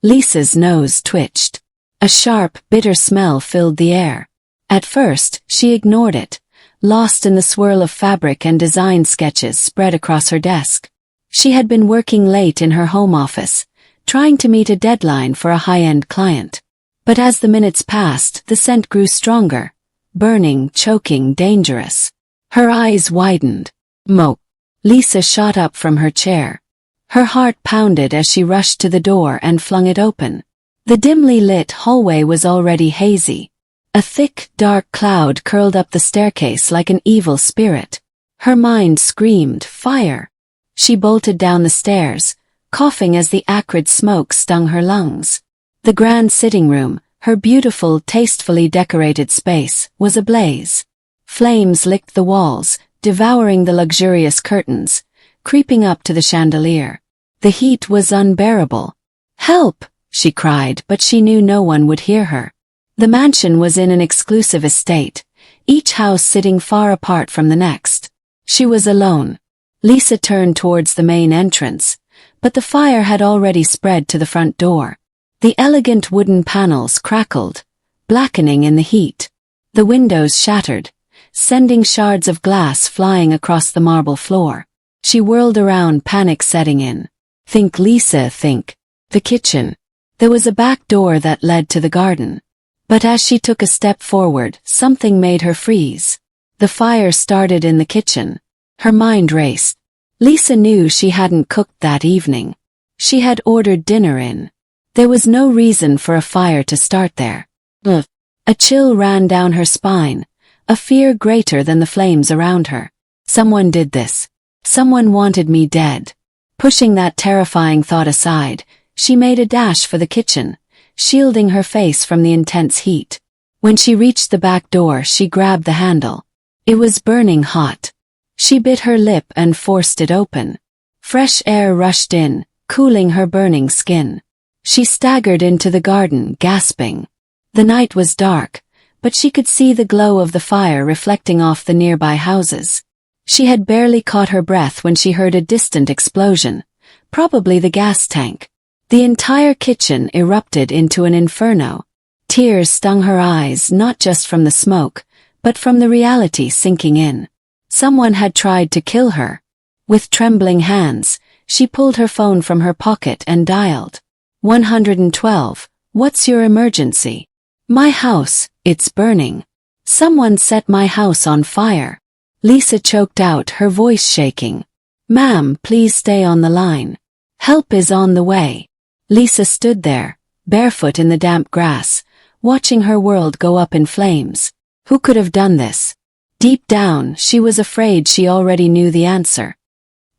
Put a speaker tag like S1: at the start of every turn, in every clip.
S1: Lisa's nose twitched. A sharp, bitter smell filled the air. At first, she ignored it, lost in the swirl of fabric and design sketches spread across her desk. She had been working late in her home office, trying to meet a deadline for a high-end client. But as the minutes passed, the scent grew stronger, burning, choking, dangerous. Her eyes widened. Mope. Lisa shot up from her chair. Her heart pounded as she rushed to the door and flung it open. The dimly lit hallway was already hazy. A thick, dark cloud curled up the staircase like an evil spirit. Her mind screamed, fire. She bolted down the stairs, coughing as the acrid smoke stung her lungs. The grand sitting room, her beautiful, tastefully decorated space, was ablaze. Flames licked the walls, devouring the luxurious curtains, creeping up to the chandelier. The heat was unbearable. "Help!" she cried, but she knew no one would hear her. The mansion was in an exclusive estate, each house sitting far apart from the next. She was alone. Lisa turned towards the main entrance, but the fire had already spread to the front door. The elegant wooden panels crackled, blackening in the heat. The windows shattered, sending shards of glass flying across the marble floor. She whirled around, panic setting in. Think, Lisa, think. The kitchen. There was a back door that led to the garden. But as she took a step forward, something made her freeze. The fire started in the kitchen. Her mind raced. Lisa knew she hadn't cooked that evening. She had ordered dinner in. There was no reason for a fire to start there. Ugh. A chill ran down her spine, a fear greater than the flames around her. Someone did this. Someone wanted me dead. Pushing that terrifying thought aside, she made a dash for the kitchen, shielding her face from the intense heat. When she reached the back door, she grabbed the handle. It was burning hot. She bit her lip and forced it open. Fresh air rushed in, cooling her burning skin. She staggered into the garden, gasping. The night was dark, but she could see the glow of the fire reflecting off the nearby houses. She had barely caught her breath when she heard a distant explosion, probably the gas tank. The entire kitchen erupted into an inferno. Tears stung her eyes, not just from the smoke, but from the reality sinking in. Someone had tried to kill her. With trembling hands, she pulled her phone from her pocket and dialed. 112, what's your emergency? My house, it's burning. Someone set my house on fire. Lisa choked out, her voice shaking. Ma'am, please stay on the line. Help is on the way. Lisa stood there, barefoot in the damp grass, watching her world go up in flames. Who could have done this? Deep down, she was afraid she already knew the answer.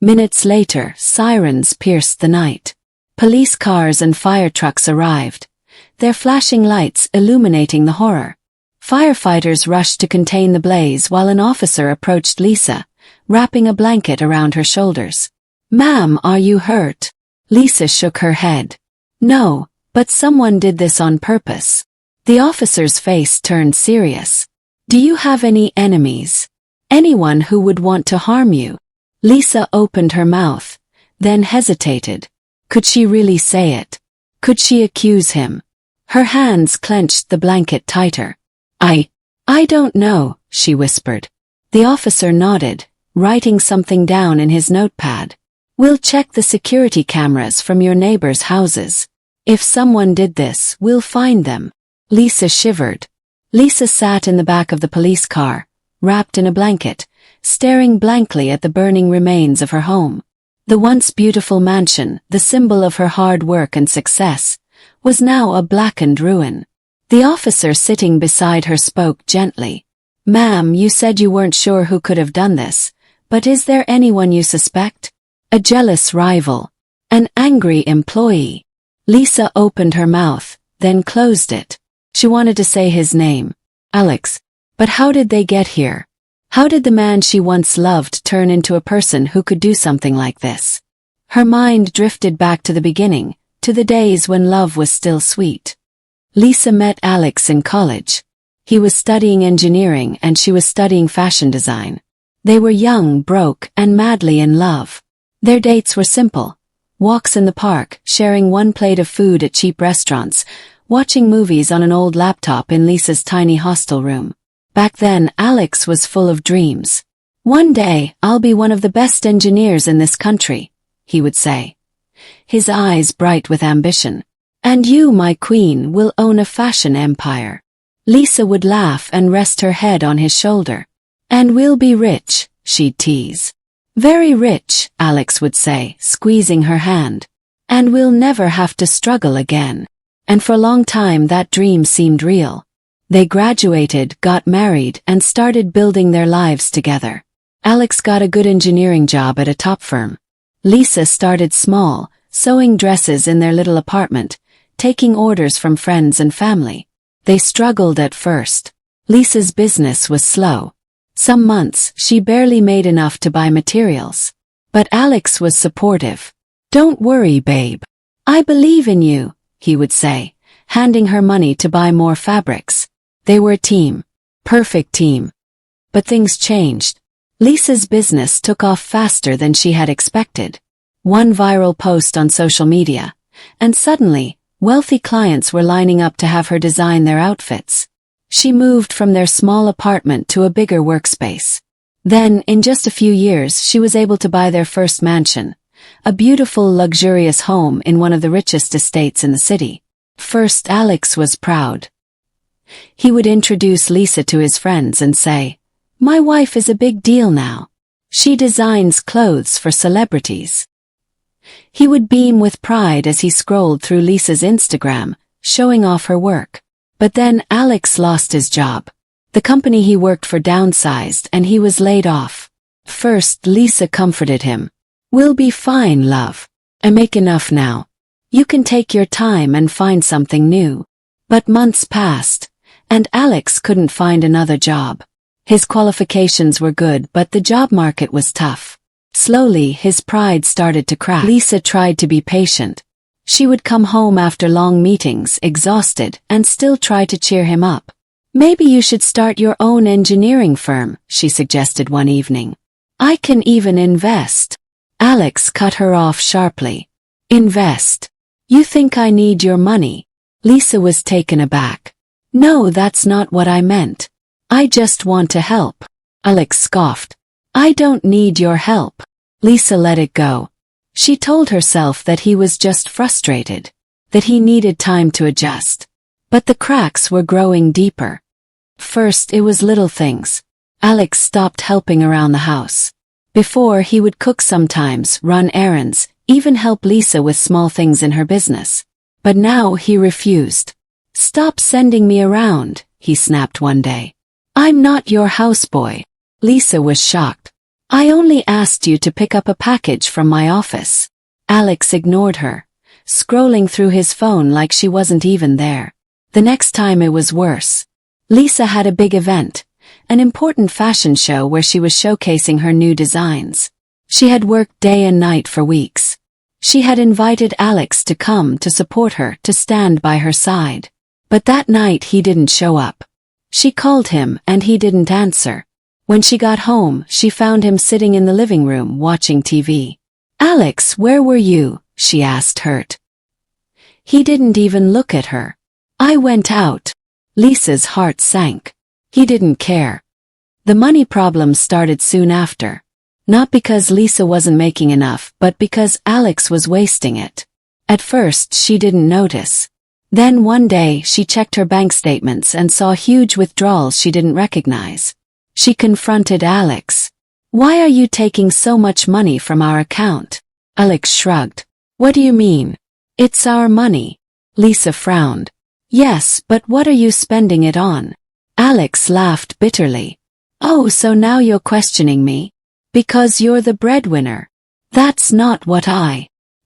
S1: Minutes later, sirens pierced the night. Police cars and fire trucks arrived, their flashing lights illuminating the horror. Firefighters rushed to contain the blaze while an officer approached Lisa, wrapping a blanket around her shoulders. Ma'am, are you hurt? Lisa shook her head. No, but someone did this on purpose. The officer's face turned serious. Do you have any enemies? Anyone who would want to harm you? Lisa opened her mouth, then hesitated. Could she really say it? Could she accuse him? Her hands clenched the blanket tighter. I don't know, she whispered. The officer nodded, writing something down in his notepad. We'll check the security cameras from your neighbors' houses. If someone did this, we'll find them. Lisa shivered. Lisa sat in the back of the police car, wrapped in a blanket, staring blankly at the burning remains of her home. The once beautiful mansion, the symbol of her hard work and success, was now a blackened ruin. The officer sitting beside her spoke gently. Ma'am, you said you weren't sure who could have done this, but is there anyone you suspect? A jealous rival? An angry employee? Lisa opened her mouth, then closed it. She wanted to say his name, Alex. But how did they get here? How did the man she once loved turn into a person who could do something like this? Her mind drifted back to the beginning, to the days when love was still sweet. Lisa met Alex in college. He was studying engineering and she was studying fashion design. They were young, broke, and madly in love. Their dates were simple. walks in the park, sharing one plate of food at cheap restaurants, watching movies on an old laptop in Lisa's tiny hostel room. Back then, Alex was full of dreams. "One day, I'll be one of the best engineers in this country," he would say, his eyes bright with ambition. "And you, my queen, will own a fashion empire." Lisa would laugh and rest her head on his shoulder. "And we'll be rich," she'd tease. "Very rich," Alex would say, squeezing her hand. "And we'll never have to struggle again." And for a long time that dream seemed real. They graduated, got married, and started building their lives together. Alex got a good engineering job at a top firm. Lisa started small, sewing dresses in their little apartment, taking orders from friends and family. They struggled at first. Lisa's business was slow. Some months, she barely made enough to buy materials. But Alex was supportive. "Don't worry, babe. I believe in you," he would say, handing her money to buy more fabrics. They were a team. Perfect team. But things changed. Lisa's business took off faster than she had expected. One viral post on social media, and suddenly, wealthy clients were lining up to have her design their outfits. She moved from their small apartment to a bigger workspace. Then, in just a few years, she was able to buy their first mansion, a beautiful, luxurious home in one of the richest estates in the city. First, Alex was proud. He would introduce Lisa to his friends and say, "My wife is a big deal now. She designs clothes for celebrities." He would beam with pride as he scrolled through Lisa's Instagram, showing off her work. But then Alex lost his job. The company he worked for downsized and he was laid off. First, Lisa comforted him. "We'll be fine, love. I make enough now. You can take your time and find something new." But months passed, and Alex couldn't find another job. His qualifications were good, but the job market was tough. Slowly, his pride started to crack. Lisa tried to be patient. She would come home after long meetings, exhausted, and still try to cheer him up. "Maybe you should start your own engineering firm," she suggested one evening. "I can even invest." Alex cut her off sharply. "Invest? You think I need your money?" Lisa was taken aback. "No, that's not what I meant. I just want to help." Alex scoffed. "I don't need your help." Lisa let it go. She told herself that he was just frustrated, that he needed time to adjust. But the cracks were growing deeper. First, it was little things. Alex stopped helping around the house. Before, he would cook sometimes, run errands, even help Lisa with small things in her business. But now he refused. "Stop sending me around," he snapped one day. "I'm not your houseboy." Lisa was shocked. "I only asked you to pick up a package from my office." Alex ignored her, scrolling through his phone like she wasn't even there. The next time it was worse. Lisa had a big event, an important fashion show where she was showcasing her new designs. She had worked day and night for weeks. She had invited Alex to come to support her, to stand by her side. But that night he didn't show up. She called him and he didn't answer. When she got home, she found him sitting in the living room watching TV. "Alex, where were you?" she asked, hurt. He didn't even look at her. "I went out." Lisa's heart sank. He didn't care. The money problem started soon after. Not because Lisa wasn't making enough, but because Alex was wasting it. At first, she didn't notice. Then one day, she checked her bank statements and saw huge withdrawals she didn't recognize. She confronted Alex. "Why are you taking so much money from our account?" Alex shrugged. "What do you mean?" "It's our money." Lisa frowned. "Yes, but what are you spending it on?" Alex laughed bitterly. "Oh, so now you're questioning me? Because you're the breadwinner. That's not what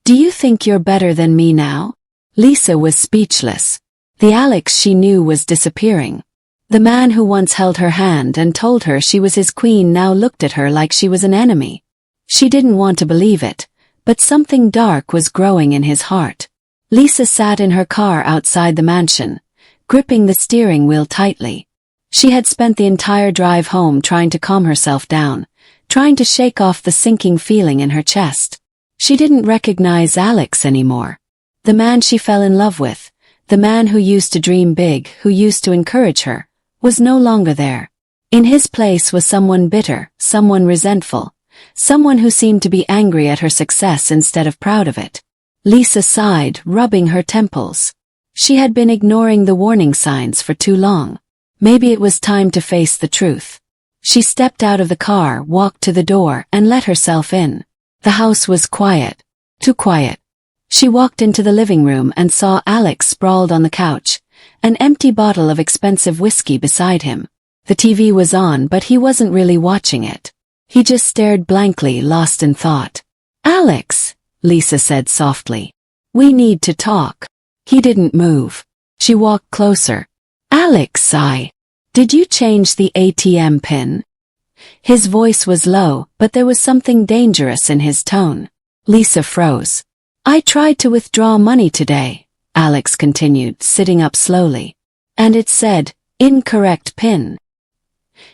S1: Do you think you're better than me now?" Lisa was speechless. The Alex she knew was disappearing. The man who once held her hand and told her she was his queen now looked at her like she was an enemy. She didn't want to believe it, but something dark was growing in his heart. Lisa sat in her car outside the mansion, gripping the steering wheel tightly. She had spent the entire drive home trying to calm herself down, trying to shake off the sinking feeling in her chest. She didn't recognize Alex anymore. The man she fell in love with, the man who used to dream big, who used to encourage her, was no longer there. In his place was someone bitter, someone resentful, someone who seemed to be angry at her success instead of proud of it. Lisa sighed, rubbing her temples. She had been ignoring the warning signs for too long. Maybe it was time to face the truth. She stepped out of the car, walked to the door, and let herself in. The house was quiet. Too quiet. She walked into the living room and saw Alex sprawled on the couch, an empty bottle of expensive whiskey beside him. The TV was on, but he wasn't really watching it. He just stared blankly, lost in thought. "Alex," Lisa said softly. "We need to talk." He didn't move. She walked closer. "Alex, did you change the ATM pin?" His voice was low, but there was something dangerous in his tone. Lisa froze. "I tried to withdraw money today," Alex continued, sitting up slowly. "And it said, incorrect PIN."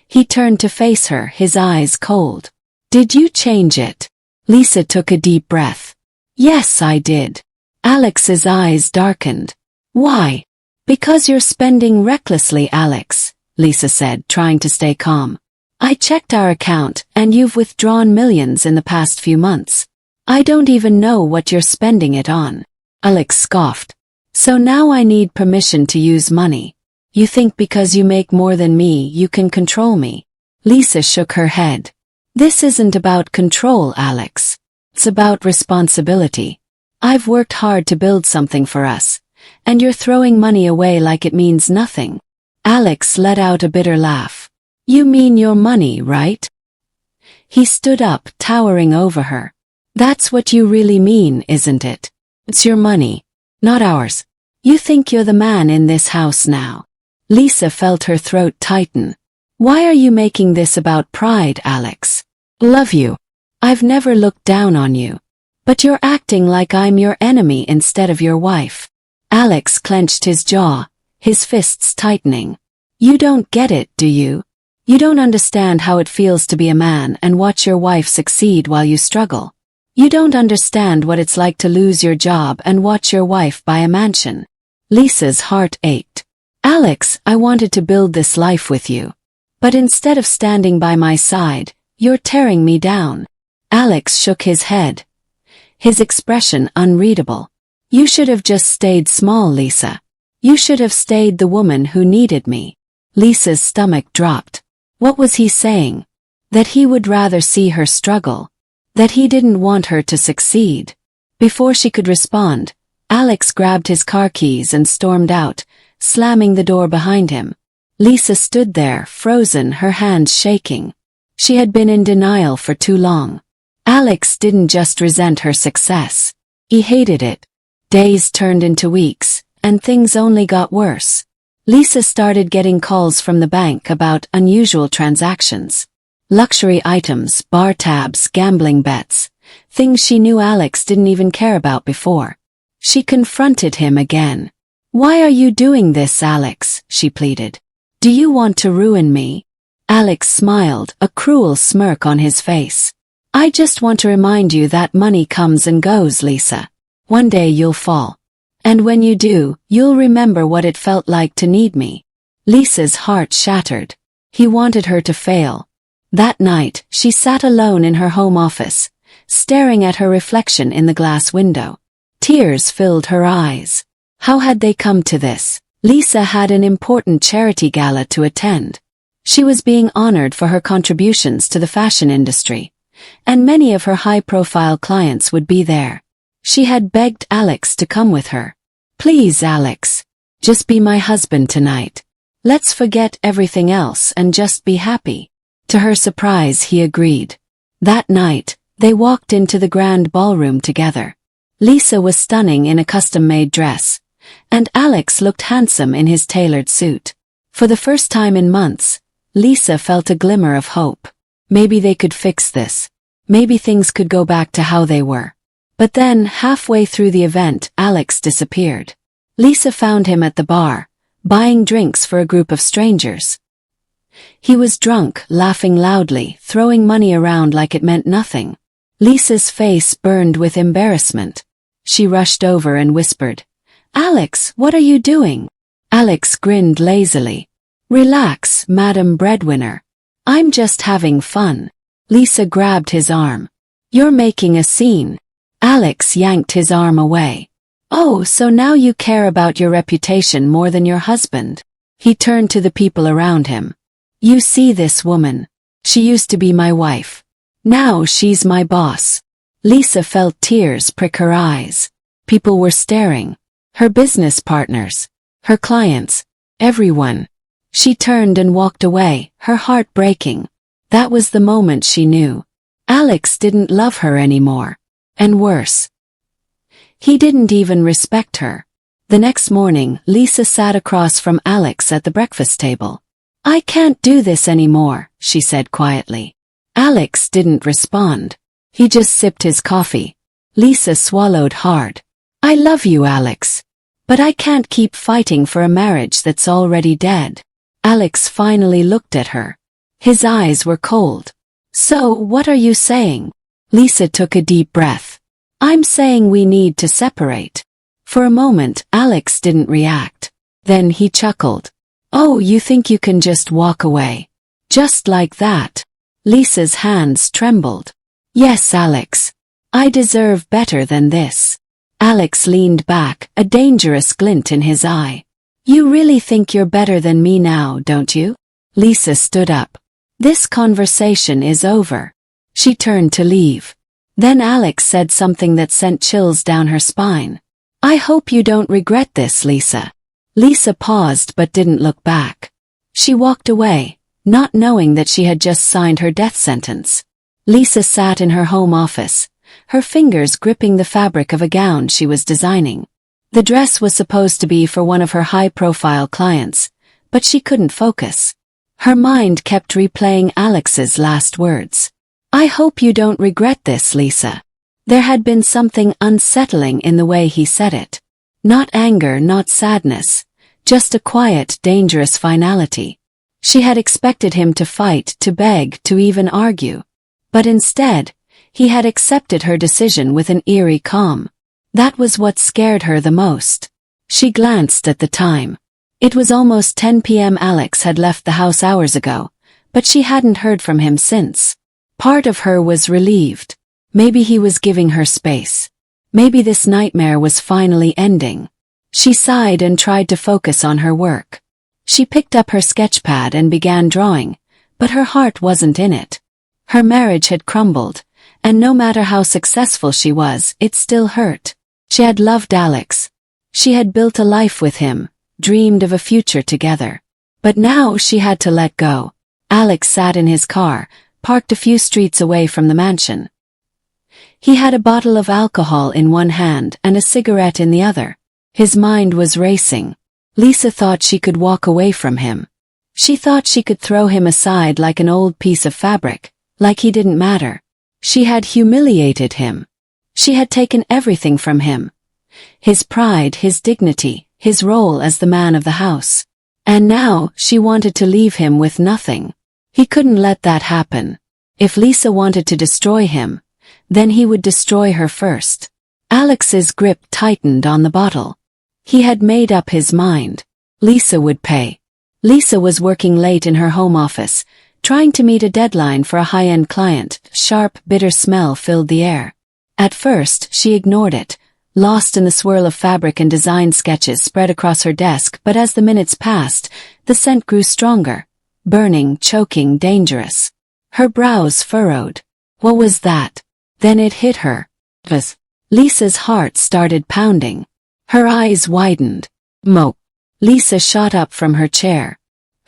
S1: He turned to face her, his eyes cold. "Did you change it?" Lisa took a deep breath. "Yes, I did." Alex's eyes darkened. "Why?" "Because you're spending recklessly, Alex," Lisa said, trying to stay calm. "I checked our account, and you've withdrawn millions in the past few months. I don't even know what you're spending it on." Alex scoffed. "So now I need permission to use money. You think because you make more than me, you can control me?" Lisa shook her head. "This isn't about control, Alex. It's about responsibility. I've worked hard to build something for us, and you're throwing money away like it means nothing." Alex let out a bitter laugh. "You mean your money, right?" He stood up, towering over her. "That's what you really mean, isn't it? It's your money, not ours. You think you're the man in this house now." Lisa felt her throat tighten. "Why are you making this about pride, Alex? Love you. I've never looked down on you. But you're acting like I'm your enemy instead of your wife." Alex clenched his jaw, his fists tightening. "You don't get it, do you? You don't understand how it feels to be a man and watch your wife succeed while you struggle. You don't understand what it's like to lose your job and watch your wife buy a mansion." Lisa's heart ached. "Alex, I wanted to build this life with you. But instead of standing by my side, you're tearing me down." Alex shook his head, his expression unreadable. "You should have just stayed small, Lisa. You should have stayed the woman who needed me." Lisa's stomach dropped. What was he saying? That he would rather see her struggle? That he didn't want her to succeed? Before she could respond, Alex grabbed his car keys and stormed out, slamming the door behind him. Lisa stood there, frozen, her hands shaking. She had been in denial for too long. Alex didn't just resent her success. He hated it. Days turned into weeks, and things only got worse. Lisa started getting calls from the bank about unusual transactions. Luxury items, bar tabs, gambling bets, things she knew Alex didn't even care about before. She confronted him again. "Why are you doing this, Alex?" she pleaded. "Do you want to ruin me?" Alex smiled, a cruel smirk on his face. "I just want to remind you that money comes and goes, Lisa. One day you'll fall. And when you do, you'll remember what it felt like to need me." Lisa's heart shattered. He wanted her to fail. That night, she sat alone in her home office, staring at her reflection in the glass window. Tears filled her eyes. How had they come to this? Lisa had an important charity gala to attend. She was being honored for her contributions to the fashion industry, and many of her high-profile clients would be there. She had begged Alex to come with her. "Please, Alex, just be my husband tonight. Let's forget everything else and just be happy." To her surprise, he agreed. That night, they walked into the grand ballroom together. Lisa was stunning in a custom-made dress, and Alex looked handsome in his tailored suit. For the first time in months, Lisa felt a glimmer of hope. Maybe they could fix this. Maybe things could go back to how they were. But then, halfway through the event, Alex disappeared. Lisa found him at the bar, buying drinks for a group of strangers. He was drunk, laughing loudly, throwing money around like it meant nothing. Lisa's face burned with embarrassment. She rushed over and whispered, "Alex, what are you doing?" Alex grinned lazily. "Relax, Madam Breadwinner. I'm just having fun." Lisa grabbed his arm. "You're making a scene." Alex yanked his arm away. "Oh, so now you care about your reputation more than your husband." He turned to the people around him. "You see this woman? She used to be my wife. Now she's my boss." Lisa felt tears prick her eyes. People were staring. Her business partners. Her clients. Everyone. She turned and walked away, her heart breaking. That was the moment she knew. Alex didn't love her anymore. And worse, he didn't even respect her. The next morning, Lisa sat across from Alex at the breakfast table. "I can't do this anymore," she said quietly. Alex didn't respond. He just sipped his coffee. Lisa swallowed hard. "I love you, Alex. But I can't keep fighting for a marriage that's already dead." Alex finally looked at her. His eyes were cold. "So, what are you saying?" Lisa took a deep breath. "I'm saying we need to separate." For a moment, Alex didn't react. Then he chuckled. "Oh, you think you can just walk away? Just like that?" Lisa's hands trembled. "Yes, Alex. I deserve better than this." Alex leaned back, a dangerous glint in his eye. "You really think you're better than me now, don't you?" Lisa stood up. "This conversation is over." She turned to leave. Then Alex said something that sent chills down her spine. "I hope you don't regret this, Lisa." Lisa paused but didn't look back. She walked away, not knowing that she had just signed her death sentence. Lisa sat in her home office, her fingers gripping the fabric of a gown she was designing. The dress was supposed to be for one of her high-profile clients, but she couldn't focus. Her mind kept replaying Alex's last words. "I hope you don't regret this, Lisa." There had been something unsettling in the way he said it. Not anger, not sadness, just a quiet, dangerous finality. She had expected him to fight, to beg, to even argue. But instead, he had accepted her decision with an eerie calm. That was what scared her the most. She glanced at the time. It was almost 10 p.m. Alex had left the house hours ago, but she hadn't heard from him since. Part of her was relieved. Maybe he was giving her space. Maybe this nightmare was finally ending. She sighed and tried to focus on her work. She picked up her sketchpad and began drawing, but her heart wasn't in it. Her marriage had crumbled, and no matter how successful she was, it still hurt. She had loved Alex. She had built a life with him, dreamed of a future together. But now she had to let go. Alex sat in his car, parked a few streets away from the mansion. He had a bottle of alcohol in one hand and a cigarette in the other. His mind was racing. Lisa thought she could walk away from him. She thought she could throw him aside like an old piece of fabric, like he didn't matter. She had humiliated him. She had taken everything from him. His pride, his dignity, his role as the man of the house. And now, she wanted to leave him with nothing. He couldn't let that happen. If Lisa wanted to destroy him, then he would destroy her first. Alex's grip tightened on the bottle. He had made up his mind. Lisa would pay. Lisa was working late in her home office, trying to meet a deadline for a high-end client. Sharp, bitter smell filled the air. At first, she ignored it, lost in the swirl of fabric and design sketches spread across her desk, but as the minutes passed, the scent grew stronger. Burning, choking, dangerous. Her brows furrowed. What was that? Then it hit her. Lisa's heart started pounding. Her eyes widened. Mope. Lisa shot up from her chair.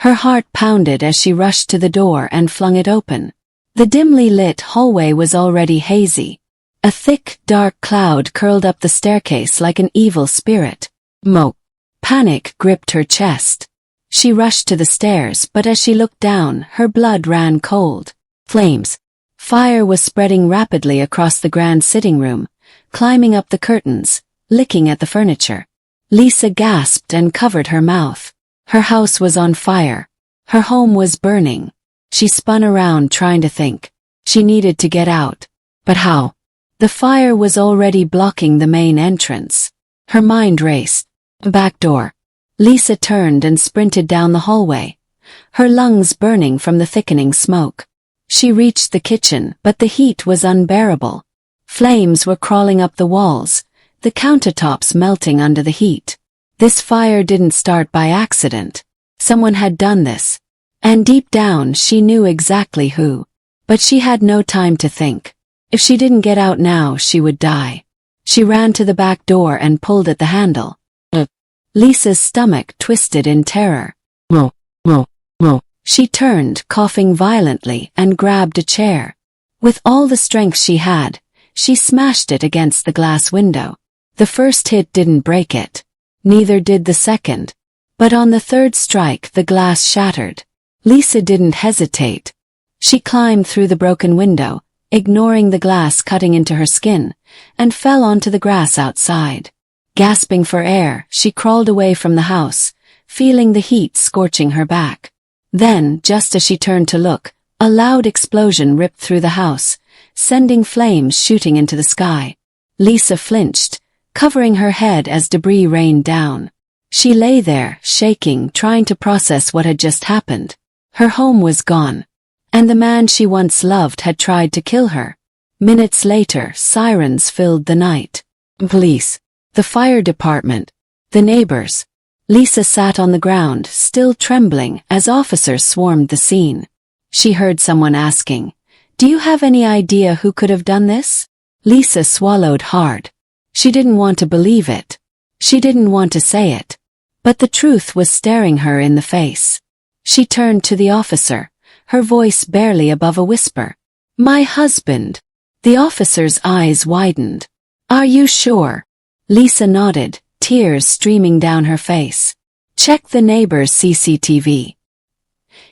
S1: Her heart pounded as she rushed to the door and flung it open. The dimly lit hallway was already hazy. A thick, dark cloud curled up the staircase like an evil spirit. Mope. Panic gripped her chest. She rushed to the stairs, but as she looked down, her blood ran cold. Flames. Fire was spreading rapidly across the grand sitting room, climbing up the curtains, licking at the furniture. Lisa gasped and covered her mouth. Her house was on fire. Her home was burning. She spun around trying to think. She needed to get out. But how? The fire was already blocking the main entrance. Her mind raced. Back door. Lisa turned and sprinted down the hallway, her lungs burning from the thickening smoke. She reached the kitchen, but the heat was unbearable. Flames were crawling up the walls, the countertops melting under the heat. This fire didn't start by accident. Someone had done this. And deep down she knew exactly who. But she had no time to think. If she didn't get out now, she would die. She ran to the back door and pulled at the handle. Lisa's stomach twisted in terror. "Mo, mo, mo." She turned, coughing violently, and grabbed a chair. With all the strength she had, she smashed it against the glass window. The first hit didn't break it. Neither did the second. But on the third strike the glass shattered. Lisa didn't hesitate. She climbed through the broken window, ignoring the glass cutting into her skin, and fell onto the grass outside. Gasping for air, she crawled away from the house, feeling the heat scorching her back. Then, just as she turned to look, a loud explosion ripped through the house, sending flames shooting into the sky. Lisa flinched, covering her head as debris rained down. She lay there, shaking, trying to process what had just happened. Her home was gone. And the man she once loved had tried to kill her. Minutes later, sirens filled the night. Police. The fire department. The neighbors. Lisa sat on the ground, still trembling, as officers swarmed the scene. She heard someone asking, "Do you have any idea who could have done this?" Lisa swallowed hard. She didn't want to believe it. She didn't want to say it. But the truth was staring her in the face. She turned to the officer, her voice barely above a whisper. "My husband." The officer's eyes widened. "Are you sure?" Lisa nodded, tears streaming down her face. "Check the neighbor's CCTV.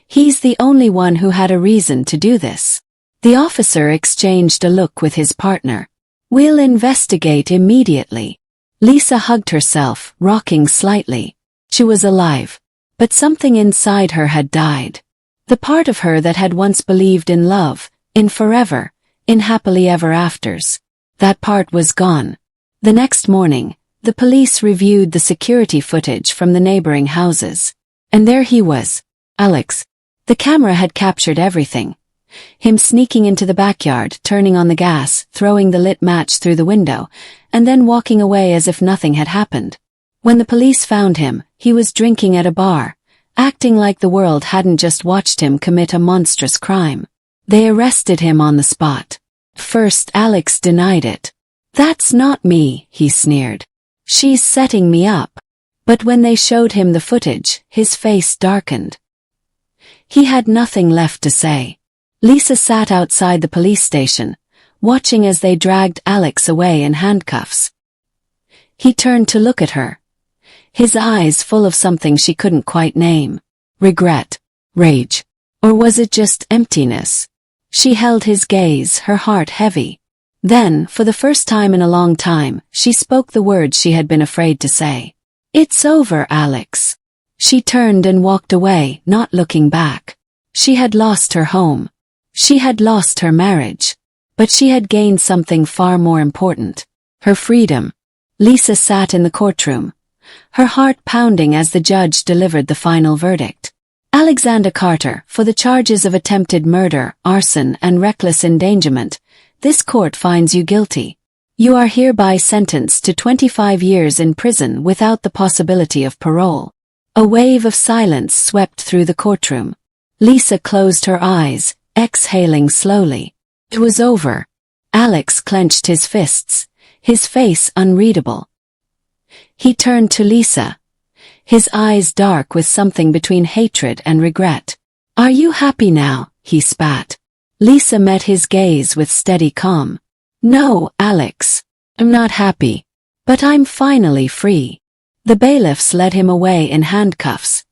S1: He's the only one who had a reason to do this." The officer exchanged a look with his partner. "We'll investigate immediately." Lisa hugged herself, rocking slightly. She was alive. But something inside her had died. The part of her that had once believed in love, in forever, in happily ever afters. That part was gone. The next morning, the police reviewed the security footage from the neighboring houses. And there he was, Alex. The camera had captured everything. Him sneaking into the backyard, turning on the gas, throwing the lit match through the window, and then walking away as if nothing had happened. When the police found him, he was drinking at a bar, acting like the world hadn't just watched him commit a monstrous crime. They arrested him on the spot. First, Alex denied it. "That's not me," he sneered. "She's setting me up." But when they showed him the footage, his face darkened. He had nothing left to say. Lisa sat outside the police station, watching as they dragged Alex away in handcuffs. He turned to look at her, his eyes full of something she couldn't quite name. Regret, rage, or was it just emptiness? She held his gaze, her heart heavy. Then, for the first time in a long time, she spoke the words she had been afraid to say. "It's over, Alex." She turned and walked away, not looking back. She had lost her home. She had lost her marriage. But she had gained something far more important. Her freedom. Lisa sat in the courtroom, her heart pounding as the judge delivered the final verdict. Alexander Carter, for the charges of attempted murder, arson, and reckless endangerment, this court finds you guilty. You are hereby sentenced to 25 years in prison without the possibility of parole. A wave of silence swept through the courtroom. Lisa closed her eyes, exhaling slowly. It was over. Alex clenched his fists, his face unreadable. He turned to Lisa, his eyes dark with something between hatred and regret. "Are you happy now?" he spat. Lisa met his gaze with steady calm. "No, Alex. I'm not happy. But I'm finally free." The bailiffs led him away in handcuffs.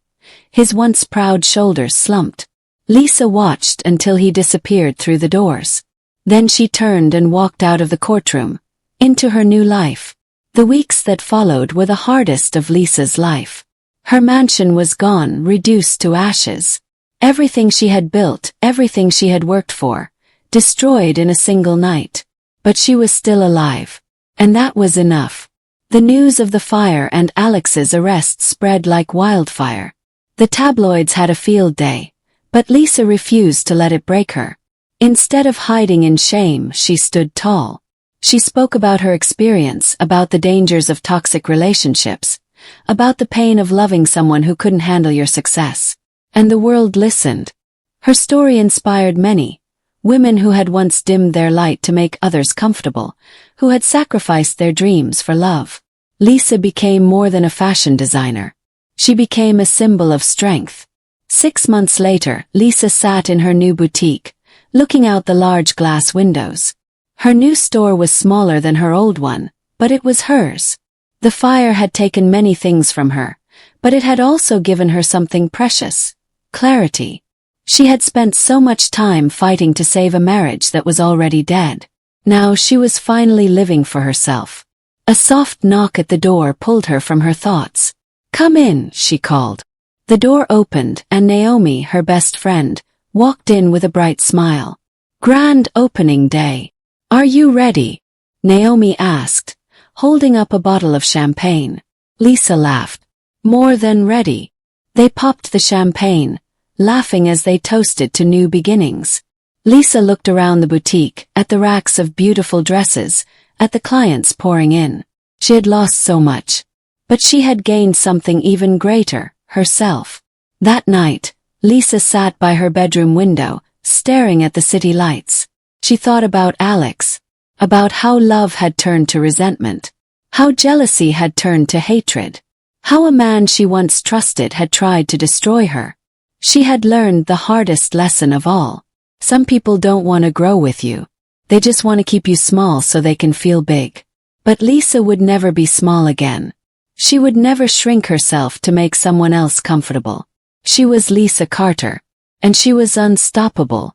S1: His once proud shoulders slumped. Lisa watched until he disappeared through the doors. Then she turned and walked out of the courtroom, into her new life. The weeks that followed were the hardest of Lisa's life. Her mansion was gone, reduced to ashes. Everything she had built, everything she had worked for, destroyed in a single night. But she was still alive. And that was enough. The news of the fire and Alex's arrest spread like wildfire. The tabloids had a field day, but Lisa refused to let it break her. Instead of hiding in shame, she stood tall. She spoke about her experience, about the dangers of toxic relationships, about the pain of loving someone who couldn't handle your success. And the world listened. Her story inspired many. Women who had once dimmed their light to make others comfortable, who had sacrificed their dreams for love. Lisa became more than a fashion designer. She became a symbol of strength. 6 months later, Lisa sat in her new boutique, looking out the large glass windows. Her new store was smaller than her old one, but it was hers. The fire had taken many things from her, but it had also given her something precious: clarity. She had spent so much time fighting to save a marriage that was already dead. Now she was finally living for herself. A soft knock at the door pulled her from her thoughts. "Come in," she called. The door opened, and Naomi, her best friend, walked in with a bright smile. "Grand opening day. Are you ready?" Naomi asked, holding up a bottle of champagne. Lisa laughed. "More than ready." They popped the champagne, laughing as they toasted to new beginnings. Lisa looked around the boutique, at the racks of beautiful dresses, at the clients pouring in. She had lost so much. But she had gained something even greater, herself. That night, Lisa sat by her bedroom window, staring at the city lights. She thought about Alex, about how love had turned to resentment, how jealousy had turned to hatred, how a man she once trusted had tried to destroy her. She had learned the hardest lesson of all. Some people don't want to grow with you. They just want to keep you small so they can feel big. But Lisa would never be small again. She would never shrink herself to make someone else comfortable. She was Lisa Carter, and she was unstoppable.